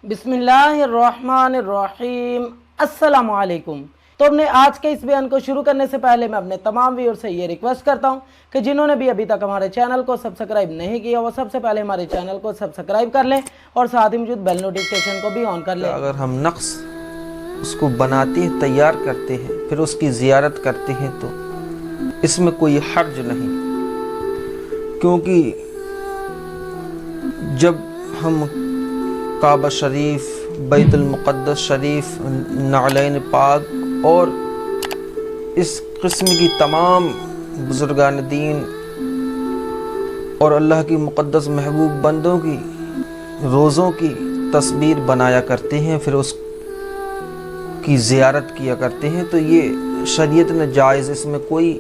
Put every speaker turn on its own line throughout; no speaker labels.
बिस्मिल्लाहिर्रहमानिर्रहीम। अस्सलामु अलैकुम। तो अपने आज के इस बयान को शुरू करने से पहले मैं अपने तमाम व्यूअर से ये रिक्वेस्ट करता हूँ कि जिन्होंने भी अभी तक हमारे चैनल को सब्सक्राइब नहीं किया वो सबसे पहले हमारे चैनल को सब्सक्राइब कर लें और साथ ही मौजूद बेल नोटिफिकेशन को भी ऑन कर लें।
अगर हम नक्स उसको बनाते हैं, तैयार करते हैं, फिर उसकी ज़ियारत करते हैं तो इसमें कोई हर्ज नहीं, क्योंकि जब हम काबा शरीफ, बैतुल मुक़द्दस शरीफ, नालैन पाक और इस किस्म की तमाम बुज़ुर्गान दीन और अल्लाह की मुक़द्दस महबूब बंदों की रोज़ों की तस्वीर बनाया करते हैं, फिर उसकी ज़ियारत किया करते हैं, तो ये शरीयत ने जायज़, इसमें कोई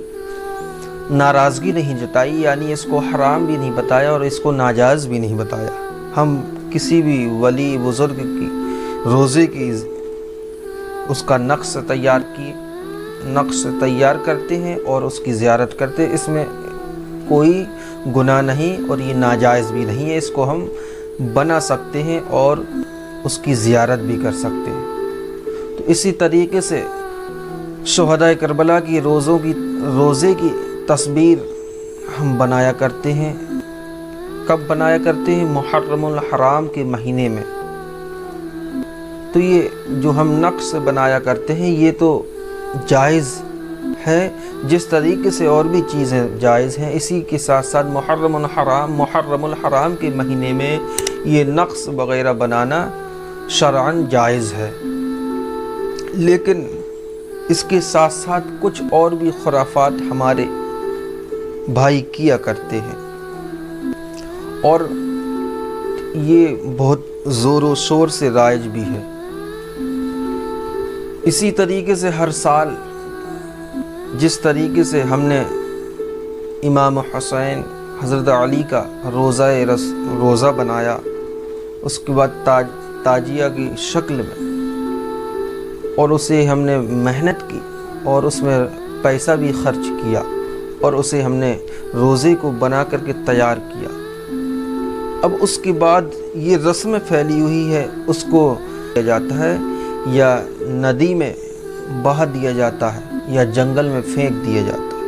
नाराज़गी नहीं जताई, यानी इसको हराम भी नहीं बताया और इसको नाजायज़ भी नहीं बताया। हम किसी भी वली बुज़ुर्ग की रोज़े की उसका नक्श तैयार करते हैं और उसकी ज़ियारत करते हैं, इसमें कोई गुनाह नहीं और ये नाजायज़ भी नहीं है। इसको हम बना सकते हैं और उसकी ज़ियारत भी कर सकते हैं। तो इसी तरीके से शुहदाए करबला की रोज़े की तस्वीर हम बनाया करते हैं। कब बनाया करते हैं? मुहर्रमुल हराम के महीने में। तो ये जो हम नक्श बनाया करते हैं ये तो जायज़ है, जिस तरीके से और भी चीज़ें जायज़ हैं। इसी के साथ साथ मुहर्रमुल हराम के महीने में ये नक्श वग़ैरह बनाना शरअन जायज़ है, लेकिन इसके साथ साथ कुछ और भी खुराफात हमारे भाई किया करते हैं और ये बहुत ज़ोर शोर से राइज भी है। इसी तरीके से हर साल जिस तरीके से हमने इमाम हुसैन हज़रत अली का रोज़ा बनाया, उसके बाद ताजिया की शक्ल में, और उसे हमने मेहनत की और उसमें पैसा भी खर्च किया और उसे हमने रोज़े को बना करके तैयार किया। अब उसके बाद ये रस्म फैली हुई है, उसको किया जाता है या नदी में बहा दिया जाता है या जंगल में फेंक दिया जाता है।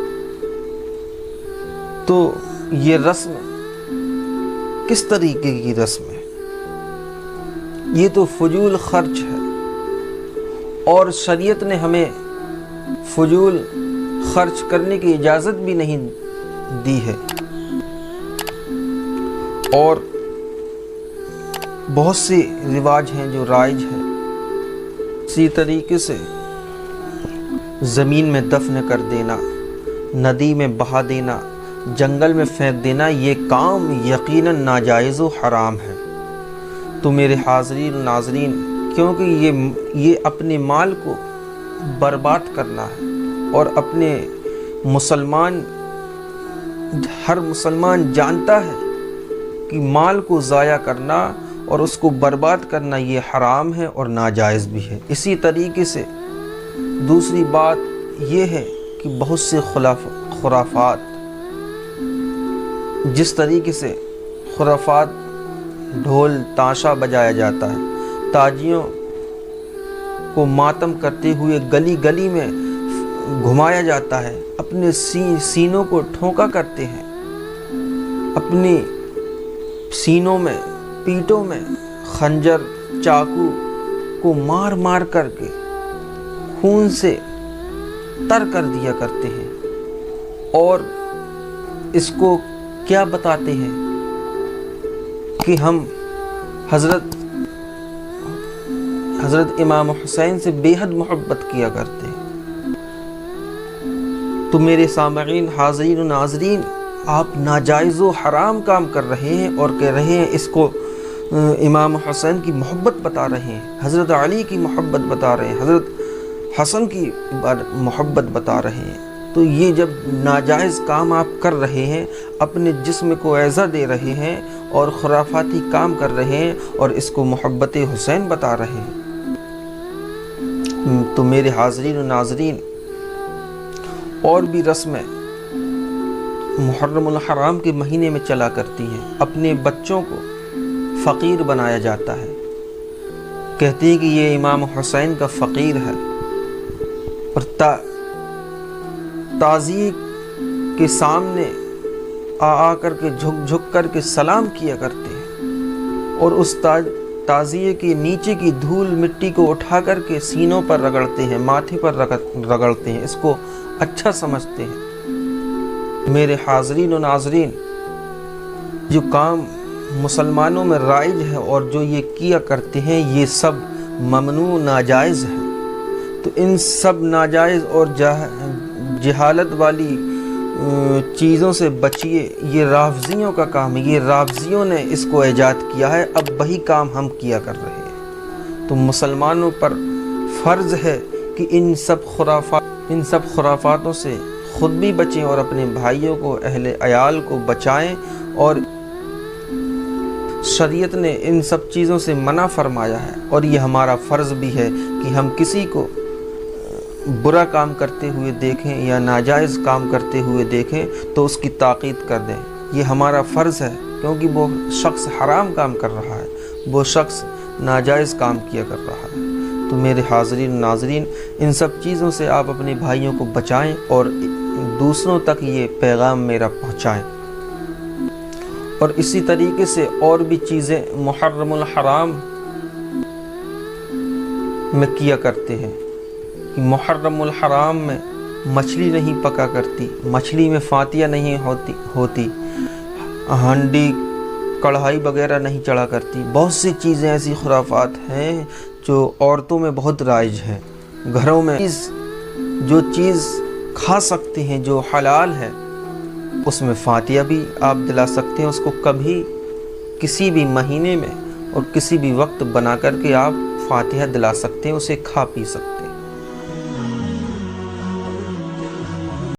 तो ये रस्म किस तरीके की रस्म है? ये तो फजूल खर्च है और शरीयत ने हमें फजूल खर्च करने की इजाज़त भी नहीं दी है। और बहुत से रिवाज हैं जो राइज हैं। इसी तरीके से ज़मीन में दफन कर देना, नदी में बहा देना, जंगल में फेंक देना, ये काम यकीनन नाजायज़ व हराम है। तो मेरे हाज़रीन नाज़रीन, क्योंकि ये अपने माल को बर्बाद करना है और अपने हर मुसलमान जानता है कि माल को ज़ाया करना और उसको बर्बाद करना ये हराम है और नाजायज़ भी है। इसी तरीके से दूसरी बात ये है कि बहुत से खुराफात, जिस तरीके से खुराफात ढोल ताशा बजाया जाता है, ताजियों को मातम करते हुए गली गली में घुमाया जाता है, अपने सीनों को ठोका करते हैं, अपने सीनों में, पीठों में खंजर, चाकू को मार मार करके खून से तर कर दिया करते हैं। और इसको क्या बताते हैं कि हम हज़रत इमाम हुसैन से बेहद मोहब्बत किया करते हैं। तो मेरे सामईन, हाज़रीन और नाज़रीन, आप नाजायज़ व हराम काम कर रहे हैं और कह रहे हैं इसको इमाम हुसैन की मोहब्बत बता रहे हैं, हज़रत अली की मोहब्बत बता रहे हैं, हज़रत हसन की मोहब्बत बता रहे हैं। तो ये जब नाजायज़ काम आप कर रहे हैं, अपने जिस्म को ऐज़ा दे रहे हैं और खुराफाती काम कर रहे हैं और इसको मोहब्बत हुसैन बता रहे हैं। तो मेरे हाज़रीन और नाज़रीन, और भी रस्में मुहर्रमुल हराम के महीने में चला करती हैं। अपने बच्चों को फ़कीर बनाया जाता है, کہتے ہیں کہ یہ امام حسین کا فقیر ہے اور تعزیے کے سامنے آ کر کے جھک کر کے سلام کیا کرتے ہیں اور اس تعزیے کے نیچے کی دھول مٹی کو اٹھا کر کے سینوں پر رگڑتے ہیں، ماتھے پر رگڑتے ہیں، اس کو اچھا سمجھتے ہیں۔ میرے حاضرین و ناظرین، جو کام مسلمانوں میں رائج ہے اور جو یہ کیا کرتے ہیں یہ سب ممنوع ناجائز ہے، تو ان سب ناجائز اور جہالت والی چیزوں سے بچیے۔ یہ رافضیوں کا کام ہے، یہ رافضیوں نے اس کو ایجاد کیا ہے، اب وہی کام ہم کیا کر رہے ہیں۔ تو مسلمانوں پر فرض ہے کہ ان سب خرافاتوں سے خود بھی بچیں اور اپنے بھائیوں کو، اہل عیال کو بچائیں، اور شریعت نے ان سب چیزوں سے منع فرمایا ہے، اور یہ ہمارا فرض بھی ہے کہ ہم کسی کو برا کام کرتے ہوئے دیکھیں یا ناجائز کام کرتے ہوئے دیکھیں تو اس کی تاکید کر دیں۔ یہ ہمارا فرض ہے، کیونکہ وہ شخص حرام کام کر رہا ہے، وہ شخص ناجائز کام کیا کر رہا ہے۔ تو میرے حاضرین ناظرین، ان سب چیزوں سے آپ اپنے بھائیوں کو بچائیں اور دوسروں تک یہ پیغام میرا پہنچائیں۔ اور اسی طریقے سے اور بھی چیزیں محرم الحرام میں کیا کرتے ہیں۔ محرم الحرام میں مچھلی نہیں پکا کرتی، مچھلی میں فاتحہ نہیں ہوتی، ہانڈی کڑھائی وغیرہ نہیں چڑھا کرتی۔ بہت سی چیزیں ایسی خرافات ہیں جو عورتوں میں بہت رائج ہیں۔ گھروں میں جو چیز کھا سکتے ہیں، جو حلال ہے، اس میں فاتحہ بھی آپ دلا سکتے ہیں۔ اس کو کبھی کسی بھی مہینے میں اور کسی بھی وقت بنا کر کے آپ فاتحہ دلا سکتے ہیں، اسے کھا پی سکتے ہیں۔